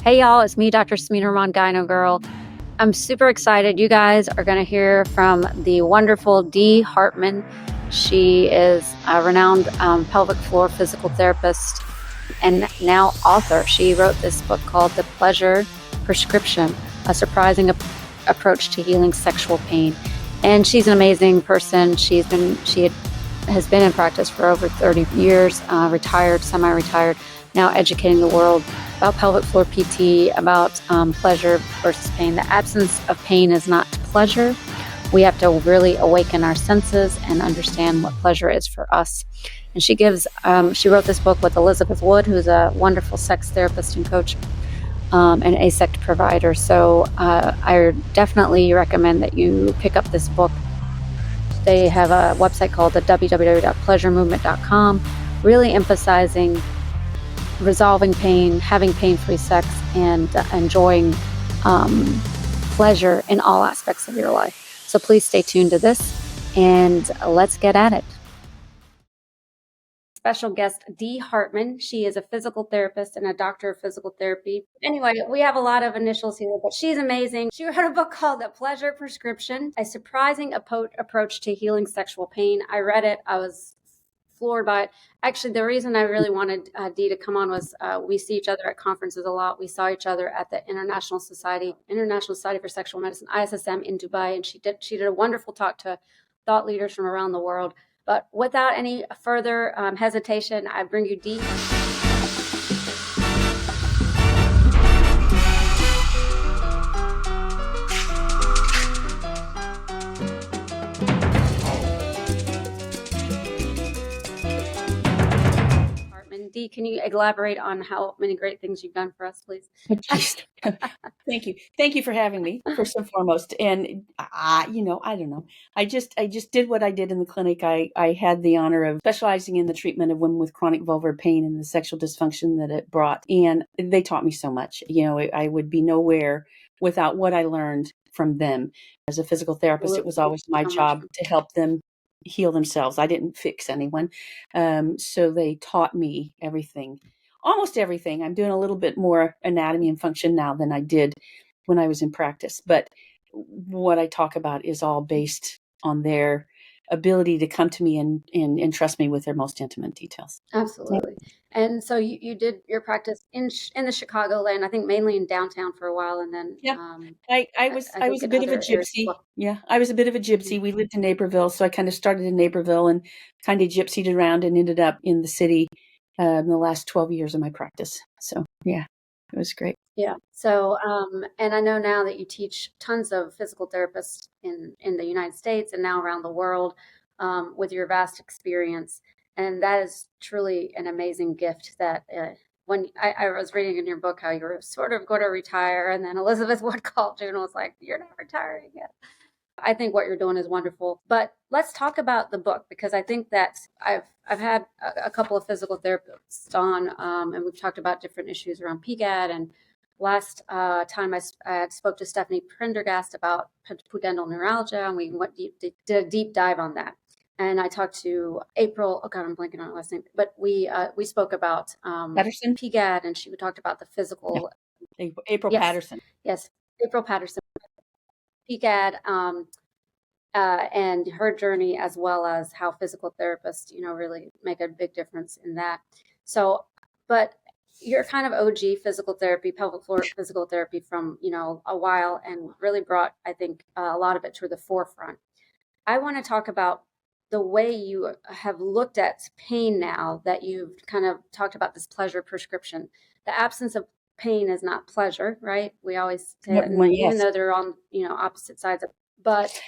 Hey y'all, it's me, Dr. Smeanermon Gyno Girl. I'm super excited. You guys are going to hear from the wonderful Dee Hartmann. She is a renowned pelvic floor physical therapist and now author. She wrote this book called The Pleasure Prescription, a surprising approach to healing sexual pain. And she's an amazing person. She has been in practice for over 30 years, retired, semi-retired, now educating the world about pelvic floor PT, about pleasure versus pain. The absence of pain is not pleasure. We have to really awaken our senses and understand what pleasure is for us. And she wrote this book with Elizabeth Wood, who's a wonderful sex therapist and coach, and ASECT provider. So I definitely recommend that you pick up this book. They have a website called the www.pleasuremovement.com, really emphasizing resolving pain, having pain-free sex, and enjoying pleasure in all aspects of your life. So please stay tuned to this, and let's get at it. Special guest, Dee Hartmann. She is a physical therapist and a doctor of physical therapy. Anyway, we have a lot of initials here, but she's amazing. She wrote a book called The Pleasure Prescription, a surprising approach to healing sexual pain. I read it. I was floored by it. Actually, the reason I really wanted Dee to come on was we see each other at conferences a lot. We saw each other at the International Society for Sexual Medicine, ISSM, in Dubai, and she did a wonderful talk to thought leaders from around the world. But without any further hesitation, I bring you Dee. Dee, can you elaborate on how many great things you've done for us, please? Thank you. Thank you for having me, first and foremost. And I don't know. I just did what I did in the clinic. I had the honor of specializing in the treatment of women with chronic vulvar pain and the sexual dysfunction that it brought. And they taught me so much. I would be nowhere without what I learned from them. As a physical therapist, it was always my job to help them heal themselves. I didn't fix anyone. So they taught me everything. Almost everything. I'm doing a little bit more anatomy and function now than I did when I was in practice. But what I talk about is all based on their ability to come to me and trust me with their most intimate details. Absolutely. And so you did your practice in the Chicagoland, I think mainly in downtown for a while, and then I was a bit of a gypsy. Yeah, I was a bit of a gypsy. We lived in Naperville, so I kind of started in Naperville and kind of gypsied around and ended up in the city in the last 12 years of my practice. So yeah, it was great. Yeah. So and I know now that you teach tons of physical therapists in the United States and now around the world with your vast experience. And that is truly an amazing gift that when I was reading in your book how you were sort of going to retire, and then Elizabeth Wood called you and was like, "You're not retiring yet." I think what you're doing is wonderful. But let's talk about the book, because I think that I've had a couple of physical therapists on, and we've talked about different issues around PGAD. And last time I spoke to Stephanie Prendergast about pudendal neuralgia, and we did a deep dive on that. And I talked to April. Oh God, I'm blanking on her last name. But we spoke about Patterson? PGAD, and she talked about the physical. Yeah. April Patterson. Yes, April Patterson. PGAD and her journey, as well as how physical therapists, really make a big difference in that. So, but you're kind of OG physical therapy, pelvic floor physical therapy from a while, and really brought, I think, a lot of it to the forefront. I want to talk about the way you have looked at pain now that you've kind of talked about this pleasure prescription. The absence of pain is not pleasure, right? We always say it, even though they're on opposite sides of, but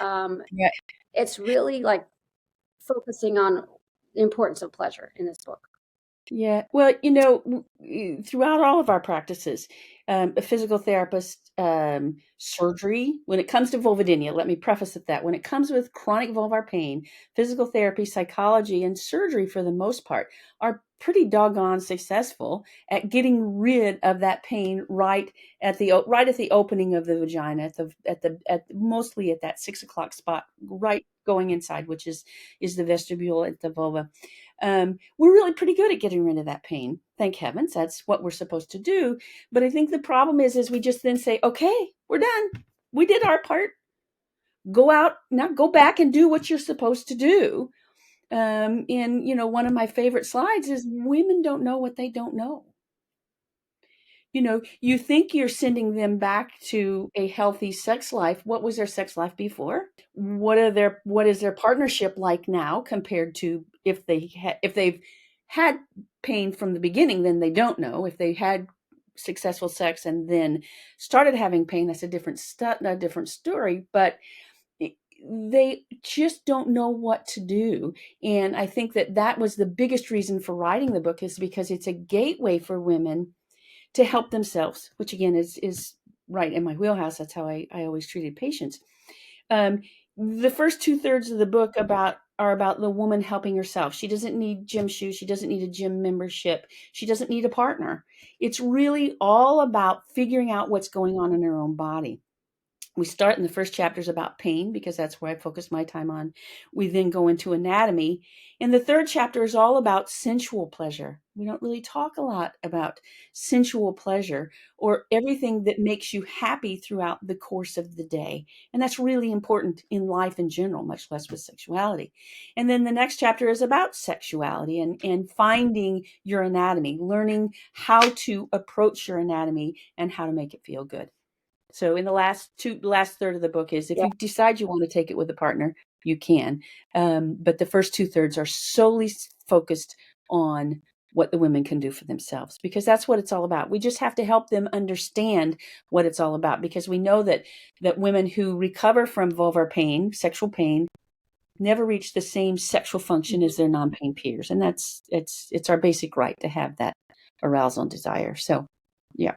it's really like focusing on the importance of pleasure in this book. Yeah. Well, throughout all of our practices, a physical therapist, surgery, when it comes to vulvodynia, let me preface it that when it comes with chronic vulvar pain, physical therapy, psychology, and surgery, for the most part, are pretty doggone successful at getting rid of that pain right at the opening of the vagina, at mostly at that 6 o'clock spot, right going inside, which is the vestibule at the vulva. We're really pretty good at getting rid of that pain. Thank heavens, that's what we're supposed to do. But I think the problem is we just then say, okay, we're done. We did our part. Go out now, go back and do what you're supposed to do. And one of my favorite slides is women don't know what they don't know. You think you're sending them back to a healthy sex life. What was their sex life before? What is their partnership like now compared to if they've had pain from the beginning? Then they don't know. If they had successful sex and then started having pain, that's a different story. But they just don't know what to do. And I think that was the biggest reason for writing the book, is because it's a gateway for women to help themselves, which again is right in my wheelhouse. That's how I always treated patients. The first 2/3 of the book are about the woman helping herself. She doesn't need gym shoes. She doesn't need a gym membership. She doesn't need a partner. It's really all about figuring out what's going on in her own body. We start in the first chapters about pain, because that's where I focus my time on. We then go into anatomy. And the third chapter is all about sensual pleasure. We don't really talk a lot about sensual pleasure, or everything that makes you happy throughout the course of the day. And that's really important in life in general, much less with sexuality. And then the next chapter is about sexuality and finding your anatomy, learning how to approach your anatomy and how to make it feel good. So in the last third of the book is, if Yeah. you decide you want to take it with a partner, you can. But the first 2/3 are solely focused on what the women can do for themselves, because that's what it's all about. We just have to help them understand what it's all about, because we know that women who recover from vulvar pain, sexual pain, never reach the same sexual function as their non-pain peers, and it's our basic right to have that arousal and desire. So, yeah.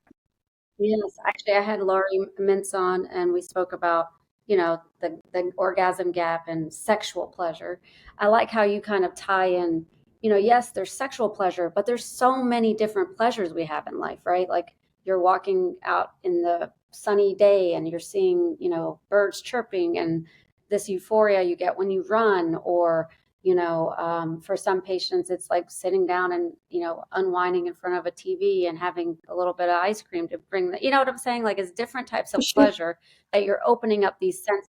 Yes, actually, I had Laurie Mintz on, and we spoke about, the orgasm gap and sexual pleasure. I like how you kind of tie in, yes, there's sexual pleasure, but there's so many different pleasures we have in life, right? Like you're walking out in the sunny day and you're seeing, birds chirping and this euphoria you get when you run, or for some patients, it's like sitting down and, unwinding in front of a TV and having a little bit of ice cream to bring you know what I'm saying? Like it's different types For of sure. pleasure that you're opening up these senses.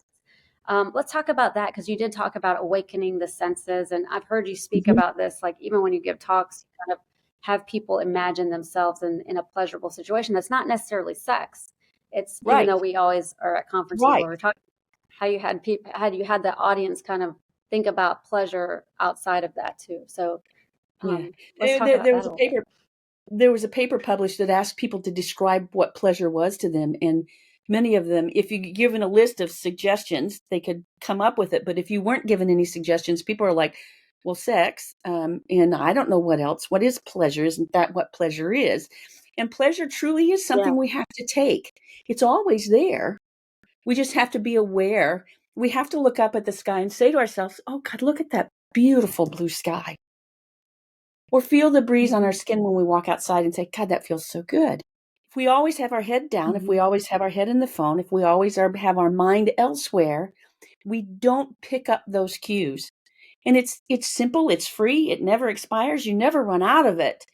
Let's talk about that, because you did talk about awakening the senses. And I've heard you speak Mhm. about this, like even when you give talks, you kind of have people imagine themselves in a pleasurable situation that's not necessarily sex. It's, even Right. though we always are at conferences Right. where we're talking, how you had people, had you had the audience kind of think about pleasure outside of that too. So Yeah. let's talk There about there that was a a little bit. paper published that asked people to describe what pleasure was to them, and many of them, if you given a list of suggestions, they could come up with it. But if you weren't given any suggestions, people are like, "Well, sex, and I don't know what else. What is pleasure? Isn't that what pleasure is?" And pleasure truly is Yeah. something we have to take. It's always there. We just have to be aware. We have to look up at the sky and say to ourselves, "Oh God, look at that beautiful blue sky." Or feel the breeze on our Mhm. skin when we walk outside and say, God, that feels so good. If we always have our head down, if we Mhm. always have our head in the phone, if we always have our mind elsewhere, we don't pick up those cues. And it's simple, it's free, it never expires, you never run out of it.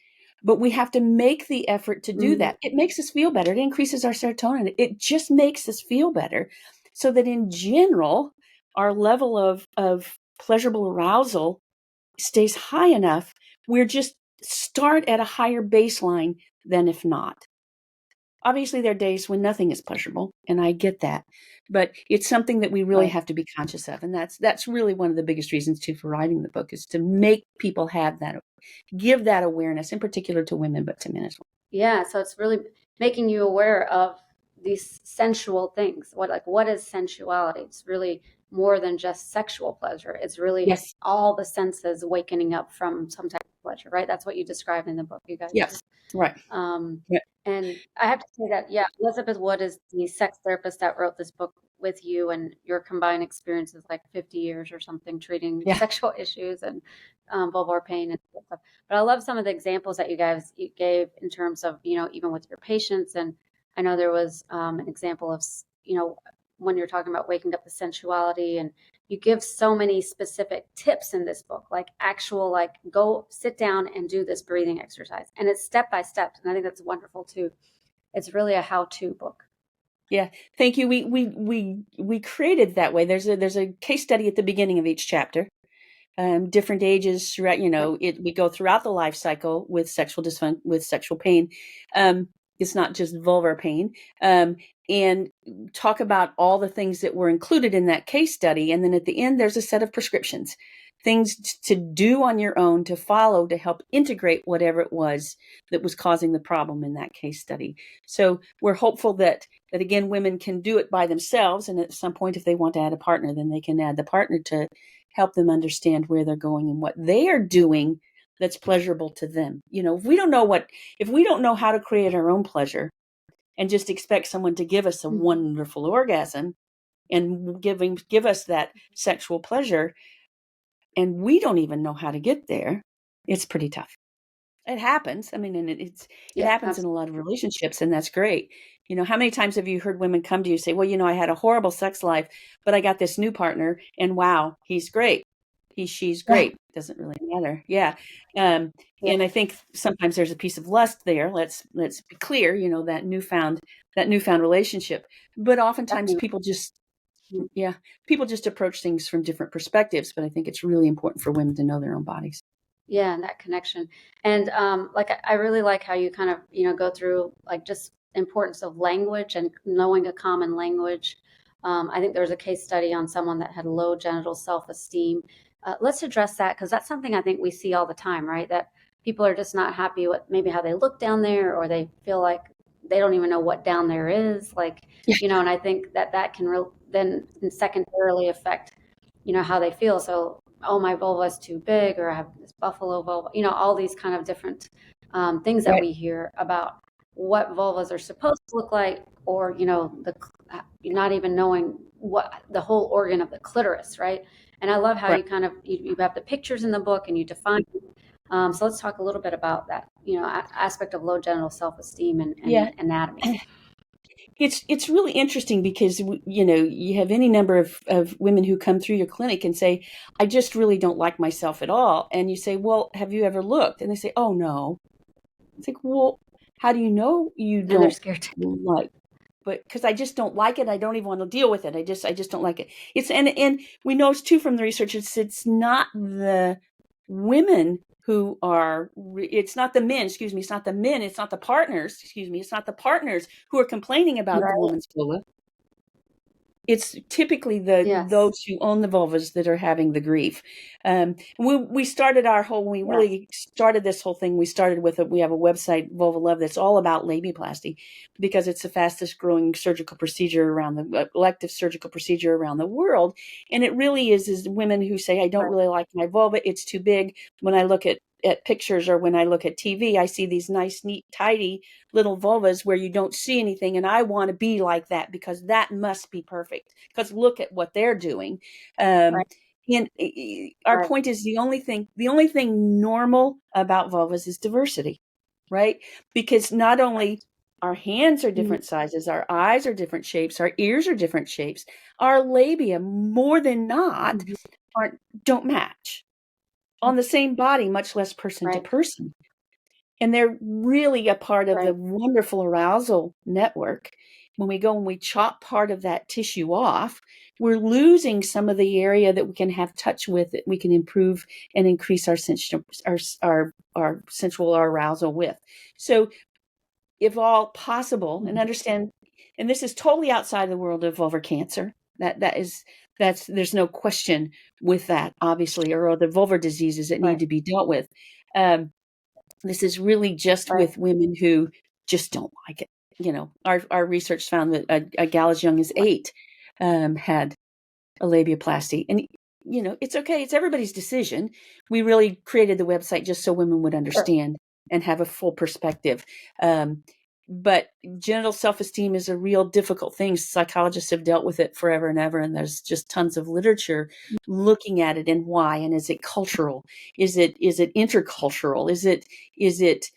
But we have to make the effort to do Mhm. that. It makes us feel better. It increases our serotonin. It just makes us feel better. So that in general, our level of pleasurable arousal stays high enough, we're just start at a higher baseline than if not. Obviously, there are days when nothing is pleasurable, and I get that, but it's something that we really Right. have to be conscious of, and that's really one of the biggest reasons too for writing the book, is to make people have that, give that awareness, in particular to women, but to men as well. Yeah, so it's really making you aware of these sensual things. What is sensuality? It's really more than just sexual pleasure. It's really Yes, all the senses wakening up from some type of pleasure, right? That's what you describe in the book, you guys do. yes, right. Um, Yeah, and I have to say that, yeah, Elizabeth Wood is the sex therapist that wrote this book with you, and your combined experience is like 50 years or something treating yeah, sexual issues and vulvar pain and stuff. But I love some of the examples that you gave in terms of, even with your patients. And I know there was an example of, when you're talking about waking up the sensuality, and you give so many specific tips in this book, like actual, like go sit down and do this breathing exercise. And it's step by step. And I think that's wonderful too. It's really a how-to book. Yeah, thank you. We created that way. There's a case study at the beginning of each chapter. Different ages throughout, we go throughout the life cycle with sexual dysfunction, with sexual pain. It's not just vulvar pain. And talk about all the things that were included in that case study. And then at the end, there's a set of prescriptions, things to do on your own, to follow, to help integrate whatever it was that was causing the problem in that case study. So we're hopeful that again, women can do it by themselves. And at some point, if they want to add a partner, then they can add the partner to help them understand where they're going and what they are doing that's pleasurable to them. If we don't know how to create our own pleasure and just expect someone to give us a wonderful orgasm and give us that sexual pleasure, and we don't even know how to get there, it's pretty tough. It happens. I mean, and it happens in a lot of relationships, and that's great. How many times have you heard women come to you say, well, I had a horrible sex life, but I got this new partner and wow, he's great. She's great. Doesn't really matter. Yeah. And I think sometimes there's a piece of lust there. Let's be clear, that newfound relationship. But oftentimes people just approach things from different perspectives. But I think it's really important for women to know their own bodies. Yeah, and that connection. And like I really like how you kind of, go through like just importance of language and knowing a common language. I think there was a case study on someone that had low genital self-esteem. Let's address that, because that's something I think we see all the time, right? That people are just not happy with maybe how they look down there, or they feel like they don't even know what down there is, like, and I think that can then secondarily affect, how they feel. So, oh, my vulva is too big, or I have this buffalo vulva, all these kind of different things that we hear about what vulvas are supposed to look like, or, not even knowing what the whole organ of the clitoris, right? And I love how you kind of, you have the pictures in the book and you define it. So let's talk a little bit about that, aspect of low genital self-esteem and anatomy. It's really interesting because, you have any number of women who come through your clinic and say, I just really don't like myself at all. And you say, well, have you ever looked? And they say, oh, no. It's like, well, how do you know you don't? And they're scared to. Like, but because I just don't like it. I don't even want to deal with it. I just don't like it. It's, and we know too from the research, it's not the women who are, it's not the men, excuse me, it's not the men, it's not the partners, excuse me, it's not the partners who are complaining about the woman's vulva. It's typically those who own the vulvas that are having the grief. We started our whole, when we really started this whole thing, we started with we have a website, Vulva Love, that's all about labiaplasty, because it's the fastest growing surgical procedure around the elective surgical procedure around the world. And it really is women who say, I don't really like my vulva. It's too big. When I look at pictures or when I look at TV, I see these nice, neat, tidy little vulvas where you don't see anything. And I want to be like that because that must be perfect, because look at what they're doing. And our point is the only thing normal about vulvas is diversity, right? Because not only our hands are different sizes, our eyes are different shapes, our ears are different shapes, our labia more than not don't match on the same body, much less person to person. And they're really a part of the wonderful arousal network. When we go and we chop part of that tissue off, we're losing some of the area that we can have touch with, that we can improve and increase our sensual arousal with. So if all possible, and understand, and this is totally outside the world of vulvar cancer, there's no question with that, obviously, or other vulvar diseases that need to be dealt with. This is really just with women who just don't like it. Our research found that a gal as young as 8 had a labiaplasty, and it's okay. It's everybody's decision. We really created the website just so women would understand and have a full perspective. But genital self-esteem is a real difficult thing. Psychologists have dealt with it forever and ever, and there's just tons of literature looking at it and why. And is it cultural? Is it intercultural? Is it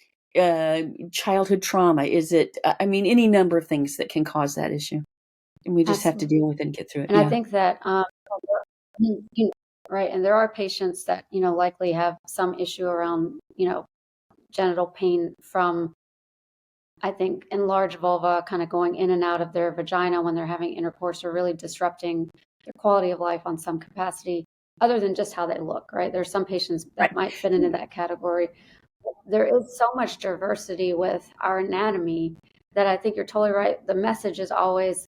childhood trauma? Is it? Any number of things that can cause that issue. and we just have to Absolutely. deal with it and get through it. And I Yeah. think that, right, and there are patients that, likely have some issue around, genital pain from, I think, enlarged vulva kind of going in and out of their vagina when they're having intercourse, or really disrupting their quality of life on some capacity, other than just how they look, right? There's some patients Right. that might fit into that category. There is so much diversity with our anatomy that I think you're totally right. The message is always,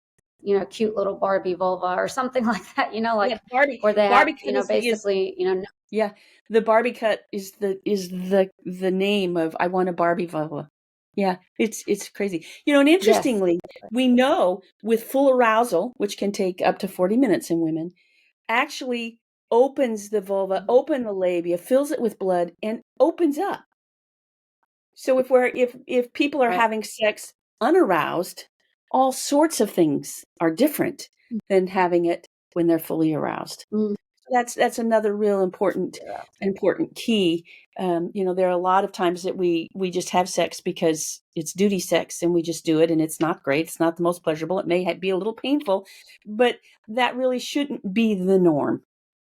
cute little Barbie vulva or something like that, Yeah, like Barbie. where they have, Barbie cut is basically, yeah. The Barbie cut is the name of I want a Barbie vulva. Yeah, it's crazy. And yes, interestingly, we know with full arousal, which can take up to 40 minutes in women, actually opens the vulva, open the labia, fills it with blood, and opens up. So if people are right. having sex unaroused, all sorts of things are different than having it when they're fully aroused. Mm, That's another real important yeah, important key. There are a lot of times that we just have sex because it's duty sex and we just do it, and it's not great. It's not the most pleasurable. It may be a little painful, but that really shouldn't be the norm.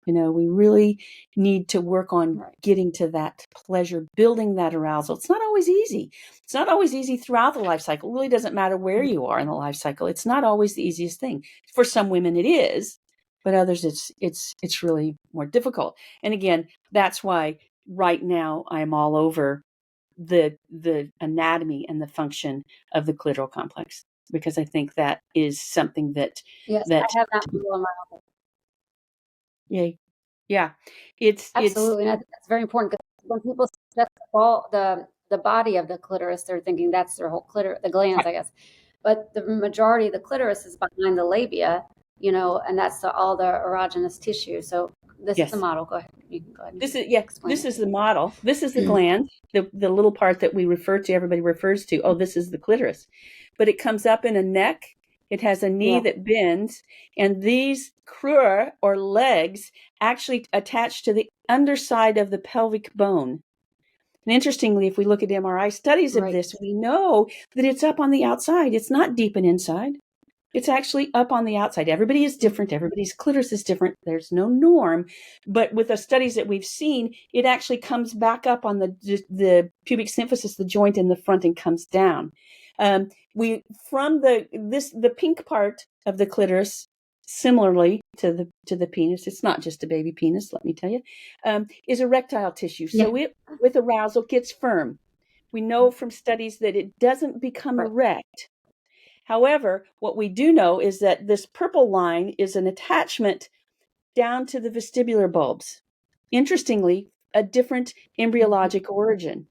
We really need to work on right. getting to that pleasure, building that arousal. It's not always easy. It's not always easy throughout the life cycle. It really doesn't matter where you are in the life cycle. It's not always the easiest thing. For some women it is, but others it's really more difficult. And again, that's why right now I'm all over the anatomy and the function of the clitoral complex, because I think that is something that Yes, I that have that model in my yeah, yeah. It's absolutely, and I think that's very important because when people suggest the body of the clitoris, they're thinking that's their whole clitoris, the glands, I guess. But the majority of the clitoris is behind the labia, and that's all the erogenous tissue. So this is the yes. model. Go ahead. You can go ahead and explain This it. is the model. This is the gland, the little part that we refer to, everybody refers to. Oh, this is the clitoris. But it comes up in a neck. It has a knee Yeah, that bends, and these crura or legs actually attach to the underside of the pelvic bone. And interestingly, if we look at MRI studies of right. this, we know that it's up on the outside. It's not deep and inside. It's actually up on the outside. Everybody is Mm, different. Everybody's clitoris is different. There's no norm. But with the studies that we've seen, it actually comes back up on the pubic symphysis, the joint in the front, and comes down. We from the pink part of the clitoris, similarly to the penis, it's not just a baby penis. Let me tell you, is erectile tissue. yeah, So it with arousal gets firm. We know from studies that it doesn't become right. erect. However, what we do know is that this purple line is an attachment down to the vestibular bulbs. Interestingly, a different Mhm. embryologic origin.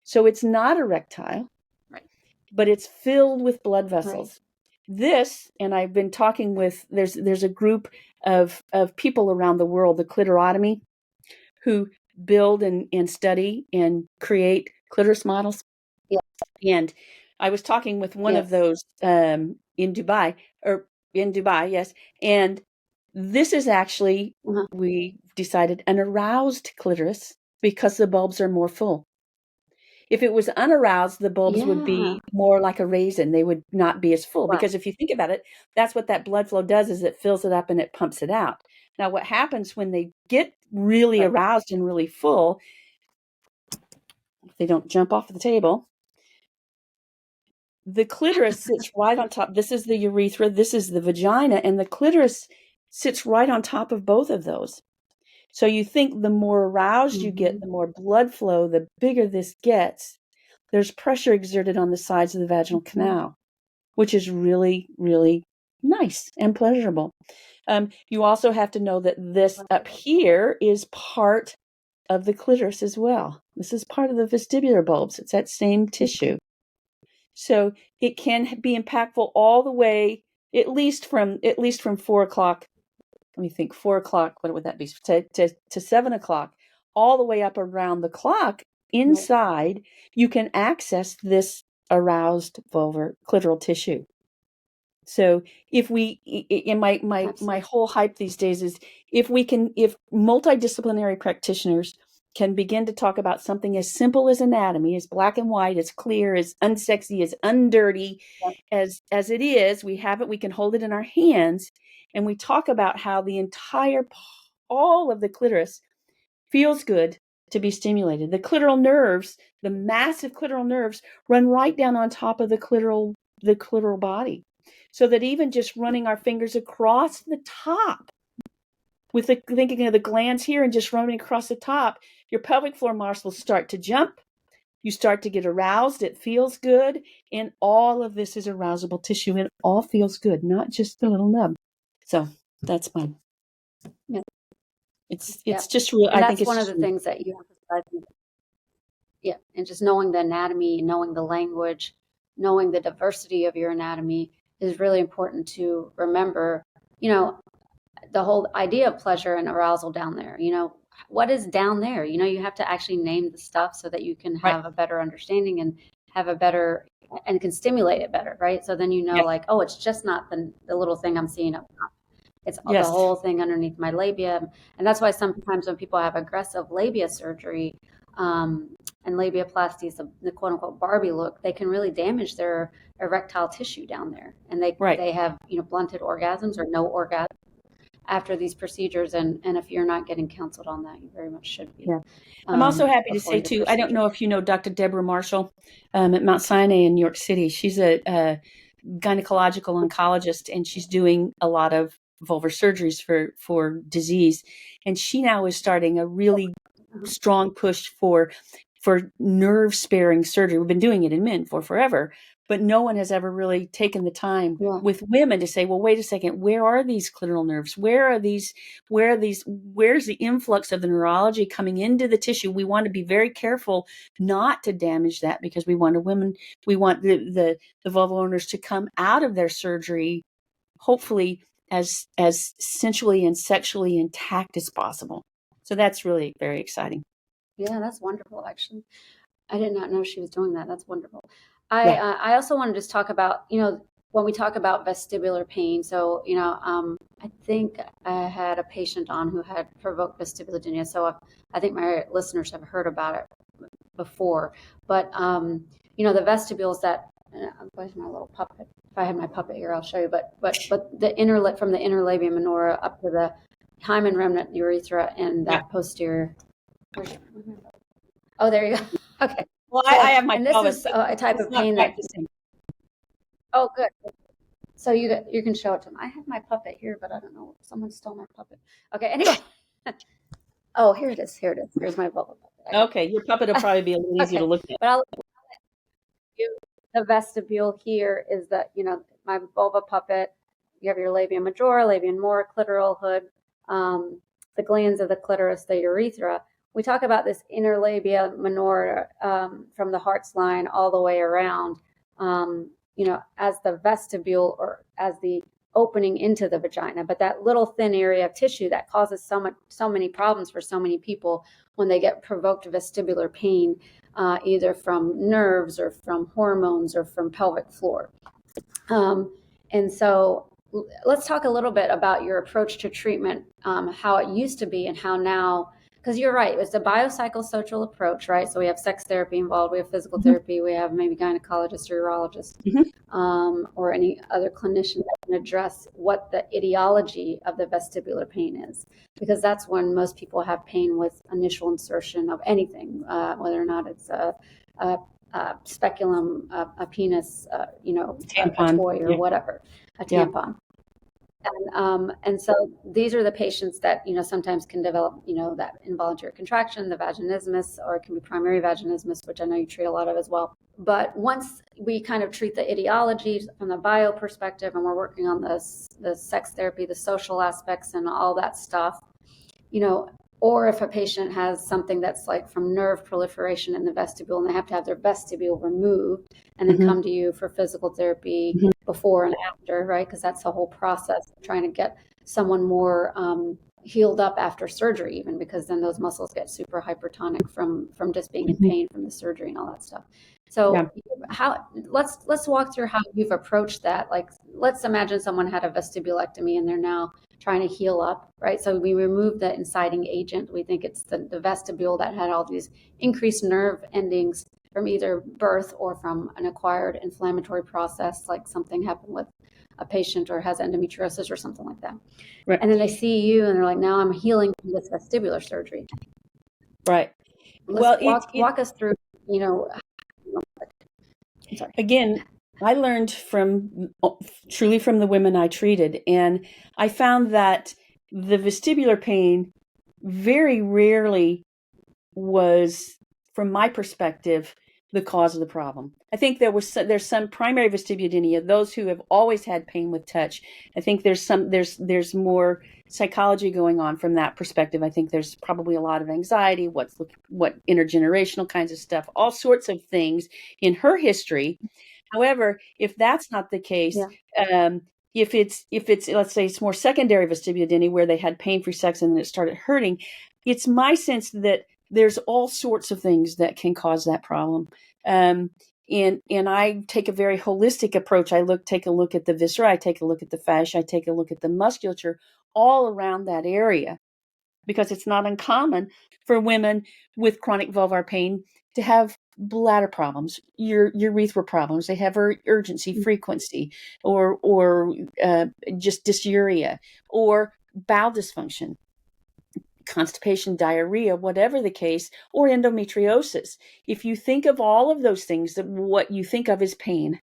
So it's not erectile, Right, but it's filled with blood right. vessels. This, and I've been talking with, there's a group of people around the world, the clitorotomy, who build and study and create clitoris models. Yeah, And I was talking with one of yes. those in Dubai, yes. And this is actually, Uh-huh. we decided, an aroused clitoris because the bulbs are more full. If it was unaroused, the bulbs would Yeah, be more like a raisin. They would not be as full right, because if you think about it, that's what that blood flow does is it fills it up and it pumps it out. Now, what happens when they get really right. aroused and really full, if they don't jump off the table, the clitoris sits right on top. This is the urethra, this is the vagina, and the clitoris sits right on top of both of those. So you think the more aroused you get, Mhm. the more blood flow, the bigger this gets. There's pressure exerted on the sides of the vaginal Mhm. canal, which is really, really nice and pleasurable. You also have to know that this up here is part of the clitoris as well. This is part of the vestibular bulbs. It's that same tissue. So it can be impactful all the way, at least from 4 o'clock. Let me think, 4 o'clock. What would that be? To 7 o'clock, all the way up around the clock. Right. Inside, you can access this aroused vulvar clitoral tissue. So if we, in my Absolutely. whole hype these days is if multidisciplinary practitioners can begin to talk about something as simple as anatomy, as black and white, as clear, as unsexy, as undirty as it is, we have it, we can hold it in our hands, and we talk about how the entire, all of the clitoris feels good to be stimulated. The clitoral nerves, the massive clitoral nerves, run right down on top of the clitoral body, so that even just running our fingers across the top, with the thinking of the glands here and just running across the top, your pelvic floor muscles start to jump. You start to get aroused. It feels good. And all of this is arousable tissue. It all feels good, not just the little nub. So that's fun. Yeah. It's just real. And I that's think it's one of the things that you emphasize. Yeah. And just knowing the anatomy, knowing the language, knowing the diversity of your anatomy is really important to remember, the whole idea of pleasure and arousal down there. What is down there? You have to actually name the stuff so that you can have a better understanding and have a better, and can stimulate it better, right? So then like, oh, it's just not the little thing I'm seeing up top. It's the whole thing underneath my labia. And that's why sometimes when people have aggressive labia surgery, and labiaplasty, the quote unquote Barbie look, they can really damage their erectile tissue down there. And they have, blunted orgasms or no orgasm after these procedures, and if you're not getting counseled on that, you very much should be. I'm also happy to say too, I don't know if you know Dr. Deborah Marshall at Mount Sinai in New York City. She's a gynecological oncologist, and she's doing a lot of vulvar surgeries for disease. And she now is starting a really strong push for nerve sparing surgery. We've been doing it in men for forever, but no one has ever really taken the time with women to say, well, wait a second, where are these clitoral nerves? Where's the influx of the neurology coming into the tissue? We want to be very careful not to damage that, because we want the vulval owners to come out of their surgery, hopefully as sensually and sexually intact as possible. So that's really very exciting. Yeah, that's wonderful, actually. I did not know she was doing that. That's wonderful. I also want to just talk about, when we talk about vestibular pain. So, I think I had a patient on who had provoked vestibulodynia. So I think my listeners have heard about it before. But, the vestibules that, where's my little puppet? If I had my puppet here, I'll show you. But the inner, from the inner labia minora up to the hymen remnant urethra and that posterior. Oh, there you go. Okay. Well, I have my. And this is a type of pain that. Oh, good. So you can show it to them. I have my puppet here, but I don't know. Someone stole my puppet. Okay. Anyway. Oh, here it is. Here's my vulva puppet. Okay, your puppet will probably be a little easier to look at. But I'll you the vestibule here is that my vulva puppet. You have your labia majora, labia minora, clitoral hood, the glands of the clitoris, the urethra. We talk about this inner labia minora from the Hart's line all the way around, as the vestibule, or as the opening into the vagina. But that little thin area of tissue that causes so many problems for so many people when they get provoked vestibular pain, either from nerves or from hormones or from pelvic floor. And so let's talk a little bit about your approach to treatment, how it used to be and how now. Because you're right, it's a biopsychosocial approach, right? So we have sex therapy involved, we have physical therapy, we have maybe gynecologists or urologists, or any other clinician that can address what the etiology of the vestibular pain is. Because that's when most people have pain with initial insertion of anything, whether or not it's a speculum, a penis, tampon, a toy or whatever, a tampon. And so these are the patients that, sometimes can develop, that involuntary contraction, the vaginismus, or it can be primary vaginismus, which I know you treat a lot of as well. But once we kind of treat the etiology from the bio perspective, and we're working on the sex therapy, the social aspects and all that stuff, or if a patient has something that's like from nerve proliferation in the vestibule and they have to have their vestibule removed and then come to you for physical therapy before and after, right? Because that's the whole process of trying to get someone more healed up after surgery, even, because then those muscles get super hypertonic from just being in pain from the surgery and all that stuff. So let's walk through how you've approached that. Like, let's imagine someone had a vestibulectomy and they're now trying to heal up, right? So we remove the inciting agent. We think it's the vestibule that had all these increased nerve endings from either birth or from an acquired inflammatory process, like something happened with a patient or has endometriosis or something like that. Right. And then they see you and they're like, now I'm healing from this vestibular surgery. Right. Let's Well, walk us through, you know, I'm sorry. again, I learned truly from the women I treated, and I found that the vestibular pain very rarely was, from my perspective, the cause of the problem. I think there's some primary vestibulodynia, those who have always had pain with touch. I think there's more psychology going on from that perspective. I think there's probably a lot of anxiety, what intergenerational kinds of stuff, all sorts of things in her history. However, if that's not the case, if it's let's say it's more secondary vestibulodynia where they had pain-free sex and then it started hurting, it's my sense that there's all sorts of things that can cause that problem. And I take a very holistic approach. I take a look at the viscera, I take a look at the fascia, I take a look at the musculature all around that area, because it's not uncommon for women with chronic vulvar pain to have bladder problems, urethral problems. They have urgency, frequency, or just dysuria, or bowel dysfunction, constipation, diarrhea, whatever the case, or endometriosis. If you think of all of those things, what you think of is pain.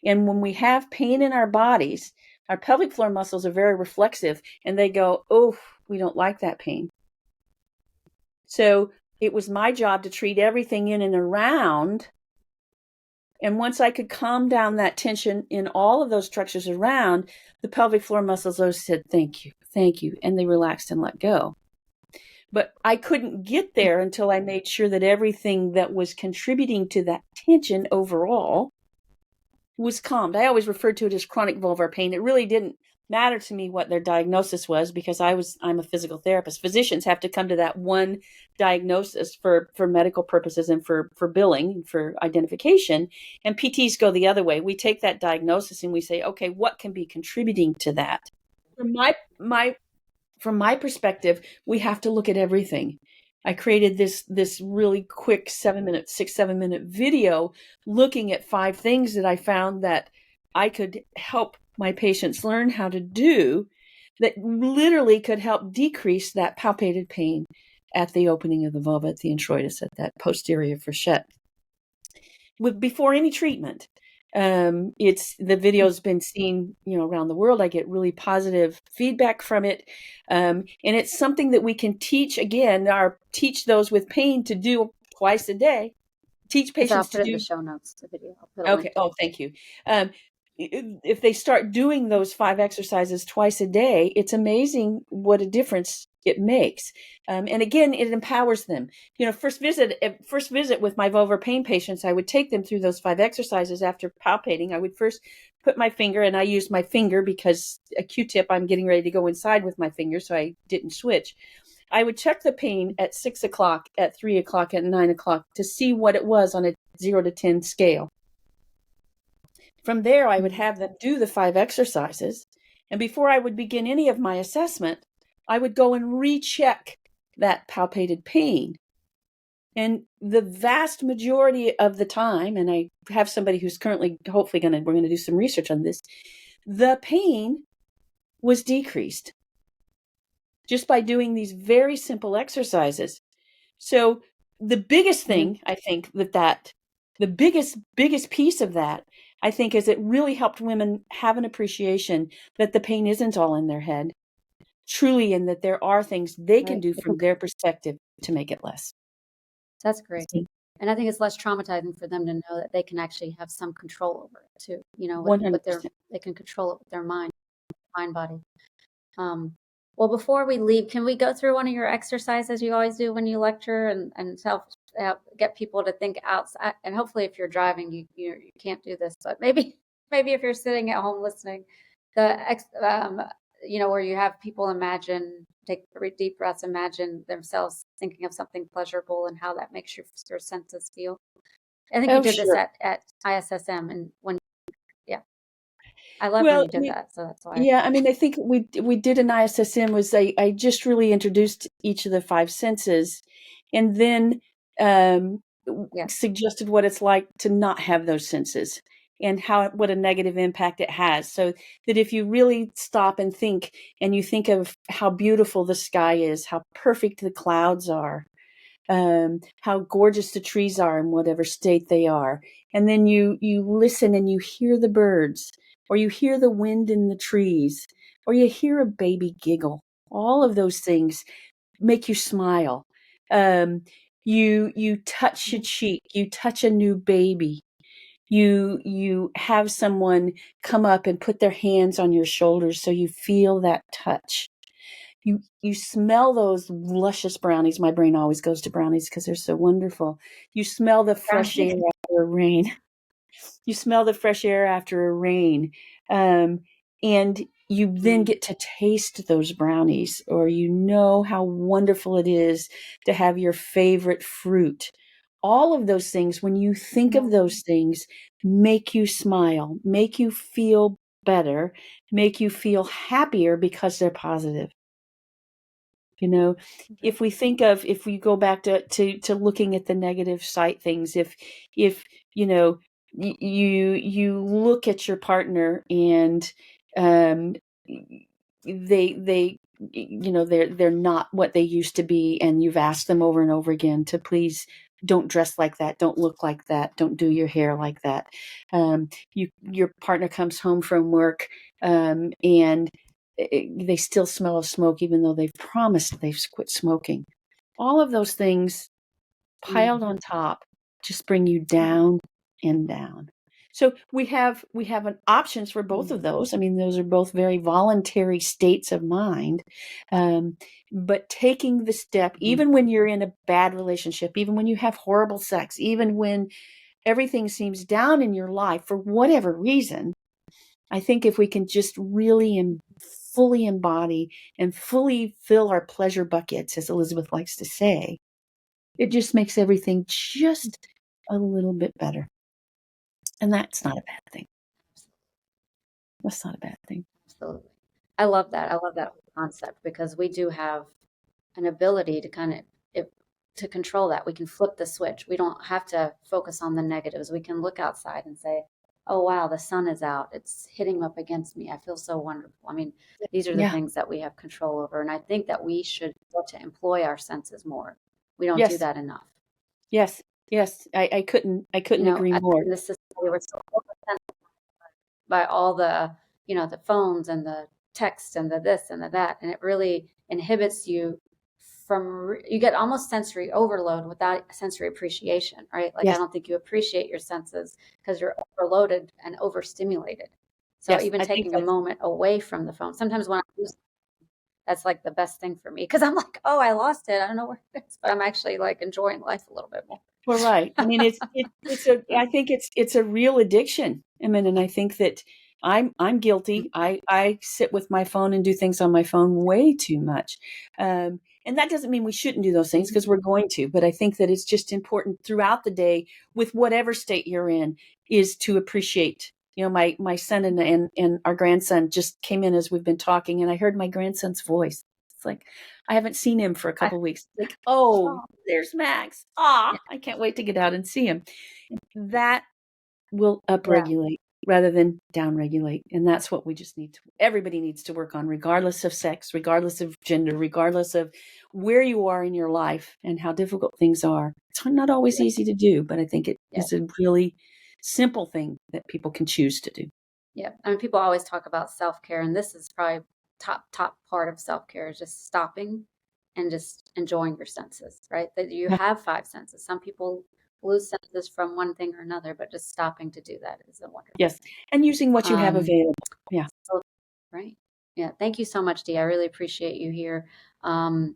And when we have pain in our bodies, our pelvic floor muscles are very reflexive, and they go, oh, we don't like that pain. So it was my job to treat everything in and around. And once I could calm down that tension in all of those structures around, the pelvic floor muscles, those said, thank you. And they relaxed and let go. But I couldn't get there until I made sure that everything that was contributing to that tension overall was calmed. I always referred to it as chronic vulvar pain. It really didn't matter to me what their diagnosis was, because I'm a physical therapist. Physicians have to come to that one diagnosis for medical purposes and for billing, for identification. And PTs go the other way. We take that diagnosis and we say, okay, what can be contributing to that? From my perspective, we have to look at everything. I created this really quick 6-7 minute video looking at 5 things that I found that I could help my patients learn how to do that literally could help decrease that palpated pain at the opening of the vulva, at the introitus, at that posterior fourchette, before any treatment. The video's been seen, around the world. I get really positive feedback from it. And it's something that we can teach those with pain to do twice a day. Teach patients I'll put to it do. in the show notes, the video. I'll put a Okay. link. Oh, thank you. If they start doing those 5 exercises twice a day, it's amazing what a difference it makes. And again, it empowers them. First visit with my vulvar pain patients, I would take them through those 5 exercises. After palpating, I would first put my finger, and I used my finger because a Q-tip, I'm getting ready to go inside with my finger, so I didn't switch. I would check the pain at 6 o'clock, at 3 o'clock, at 9 o'clock to see what it was on a 0 to 10 scale. From there, I would have them do the 5 exercises. And before I would begin any of my assessment, I would go and recheck that palpated pain. And the vast majority of the time, and I have somebody who's currently, hopefully we're going to do some research on this, the pain was decreased just by doing these very simple exercises. So the biggest thing, I think, the biggest piece of that, I think, is it really helped women have an appreciation that the pain isn't all in their head, truly, and that there are things they can do from their perspective to make it less. That's great. And I think it's less traumatizing for them to know that they can actually have some control over it too. They can control it with their mind body. Well, before we leave, can we go through one of your exercises you always do when you lecture and get people to think outside? And hopefully, if you're driving, you can't do this, but maybe if you're sitting at home listening, where you have people take 3 deep breaths, imagine themselves thinking of something pleasurable and how that makes your senses feel. I think you did this at ISSM, and I love when Well, you I did mean, that. So that's why. yeah, I mean, I think we did an ISSM was I just really introduced each of the five senses, and then Yeah. suggested what it's like to not have those senses and what a negative impact it has. So that if you really stop and think, and you think of how beautiful the sky is, how perfect the clouds are, how gorgeous the trees are in whatever state they are. And then you listen and you hear the birds, or you hear the wind in the trees, or you hear a baby giggle. All of those things make you smile. Um, you touch a cheek, you touch a new baby. You have someone come up and put their hands on your shoulders so you feel that touch. You smell those luscious brownies. My brain always goes to brownies because they're so wonderful. You smell the fresh air Right. after a rain. You smell the fresh air after a rain. Um, and you then Mm, get to taste those brownies, or you know how wonderful it is to have your favorite fruit. All of those things, when you think of those things, make you smile, make you feel better, make you feel happier because they're positive. You know, okay. if we go back to looking at the negative side things, if you know, you look at your partner and um they they're not what they used to be, and you've asked them over and over again to please don't dress like that, don't look like that, don't do your hair like that. Your partner comes home from work, and they still smell of smoke even though they've promised they've quit smoking. All of those things piled Mm, on top just bring you down and down. So we have options for both mm, of those. I mean, those are both very voluntary states of mind. Um, but taking the step, mm. even when you're in a bad relationship, even when you have horrible sex, even when everything seems down in your life for whatever reason, I think if we can just really fully embody and fully fill our pleasure buckets, as Elizabeth likes to say, it just makes everything just a little bit better. And that's not a bad thing. That's not a bad thing. Absolutely. I love that. I love that concept because we do have an ability to kind of if, to control that. We can flip the switch. We don't have to focus on the negatives. We can look outside and say, "Oh wow, the sun is out. It's hitting up against me. I feel so wonderful." I mean, these are the Yeah. things that we have control over, and I think that we should start to employ our senses more. We don't do Yes. that enough. Yes. Yes. I couldn't agree more. In this society, we're so by all the the phones and the text and the this and the that, and it really inhibits you from you get almost sensory overload without sensory appreciation, right? Like I Yes. don't think you appreciate your senses because you're overloaded and overstimulated. So Yes. even I think taking a that's moment away from the phone, sometimes when I use that's like the best thing for me because I'm like, oh, I lost it, I don't know where it is, but I'm actually like enjoying life a little bit more. well, right. I mean, I think it's a real addiction. I mean, and I think that I'm guilty. I sit with my phone and do things on my phone way too much. And that doesn't mean we shouldn't do those things Mhm. because we're going to, but I think that it's just important throughout the day with whatever state you're in is to appreciate. You know, my son and our grandson just came in as we've been talking, and I heard my grandson's voice. It's like I haven't seen him for a I, couple of weeks. Like, oh, oh, there's Max. yeah, I can't wait to get out and see him. That will yeah, upregulate rather than downregulate. And that's what we just need to, everybody needs to work on, regardless of sex, regardless of gender, regardless of where you are in your life and how difficult things are. It's not always yeah, easy to do, but I think it yeah. is a really simple thing that people can choose to do. Yeah. I mean, people always talk about self-care, and this is probably top part of self-care is just stopping and just enjoying your senses, right? That you Yeah. have five senses. Some people lose senses from one thing or another, but just stopping to do that is a wonderful Yes. thing. And using what you have Um, available. Yeah. so, right. Yeah. Thank you so much, Dee. I really appreciate you here. Um,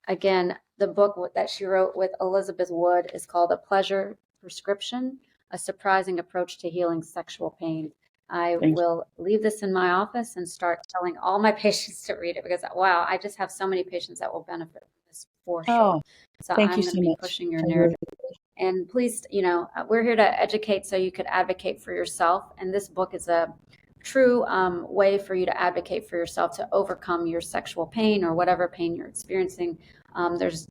Again, the book that she wrote with Elizabeth Wood is called A Pleasure Prescription, A Surprising Approach to Healing Sexual Pain. I Thank you. will leave this in my office and start telling all my patients to read it because, wow, I just have so many patients that will benefit from this for sure. Oh, So thank you I'm going so to be much. pushing your I really, narrative. And please, we're here to educate so you could advocate for yourself. And this book is a true way for you to advocate for yourself to overcome your sexual pain or whatever pain you're experiencing. There's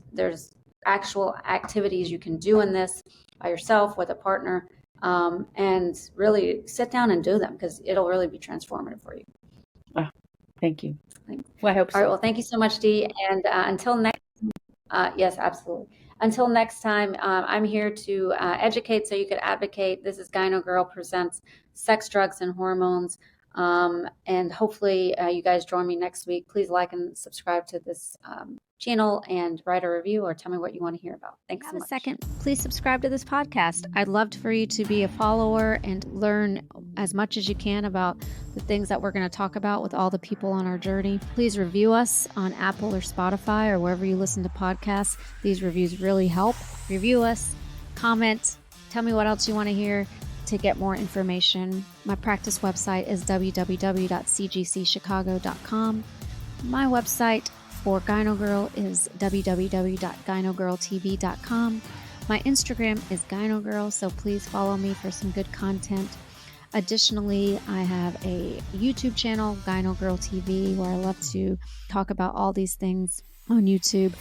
actual activities you can do in this by yourself with a partner, and really sit down and do them, because it'll really be transformative for you. Oh, thank you. Well, I hope so. All right. Well, thank you so much, Dee. And until next, yes, absolutely. Until next time, I'm here to educate so you could advocate. This is Gyno Girl Presents Sex, Drugs, and Hormones. And hopefully you guys join me next week. Please like and subscribe to this channel and write a review or tell me what you want to hear about. Thanks so much. Have a second, please subscribe to this podcast. I'd love for you to be a follower and learn as much as you can about the things that we're going to talk about with all the people on our journey. Please review us on Apple or Spotify or wherever you listen to podcasts. These reviews really help. Review us, comment, tell me what else you want to hear. To get more information, my practice website is www.cgcchicago.com. My website for Gyno Girl is www.gynogirltv.com. My Instagram is Gyno Girl, so please follow me for some good content. Additionally, I have a YouTube channel, Gyno Girl TV, where I love to talk about all these things on YouTube.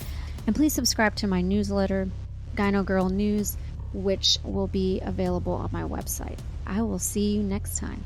And please subscribe to my newsletter, Gyno Girl News, which will be available on my website. I will see you next time.